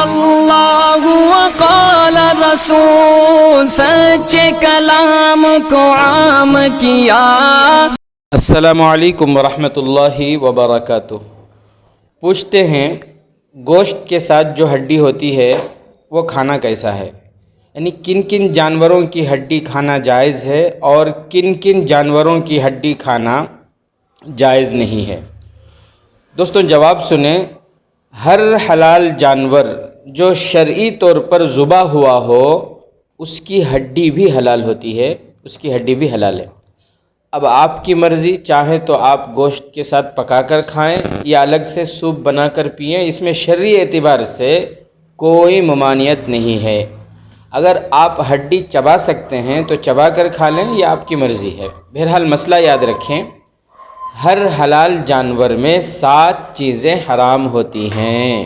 اللہ وقال رسول، سچے کلام کو عام کیا۔ السلام علیکم ورحمۃ اللہ وبرکاتہ۔ پوچھتے ہیں گوشت کے ساتھ جو ہڈی ہوتی ہے وہ کھانا کیسا ہے؟ یعنی کن کن جانوروں کی ہڈی کھانا جائز ہے اور کن کن جانوروں کی ہڈی کھانا جائز نہیں ہے۔ دوستوں جواب سنیں۔ ہر حلال جانور جو شرعی طور پر ذبح ہوا ہو اس کی ہڈی بھی حلال ہوتی ہے، اس کی ہڈی بھی حلال ہے۔ اب آپ کی مرضی، چاہیں تو آپ گوشت کے ساتھ پکا کر کھائیں یا الگ سے سوپ بنا کر پئیں، اس میں شرعی اعتبار سے کوئی ممانعت نہیں ہے۔ اگر آپ ہڈی چبا سکتے ہیں تو چبا کر کھا لیں، یہ آپ کی مرضی ہے۔ بہرحال مسئلہ یاد رکھیں، ہر حلال جانور میں 7 چیزیں حرام ہوتی ہیں۔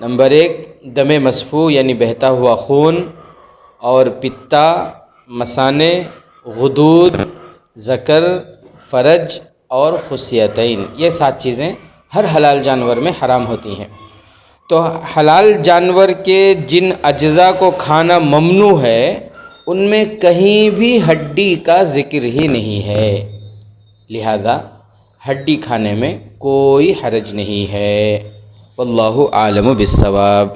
نمبر 1 دم مسفوح یعنی بہتا ہوا خون اور پتا، مثانے، غدود، ذکر، فرج اور خصیتین، یہ 7 چیزیں ہر حلال جانور میں حرام ہوتی ہیں۔ تو حلال جانور کے جن اجزاء کو کھانا ممنوع ہے ان میں کہیں بھی ہڈی کا ذکر ہی نہیں ہے، لہذا ہڈی کھانے میں کوئی حرج نہیں ہے۔ واللہ اعلم بالصواب۔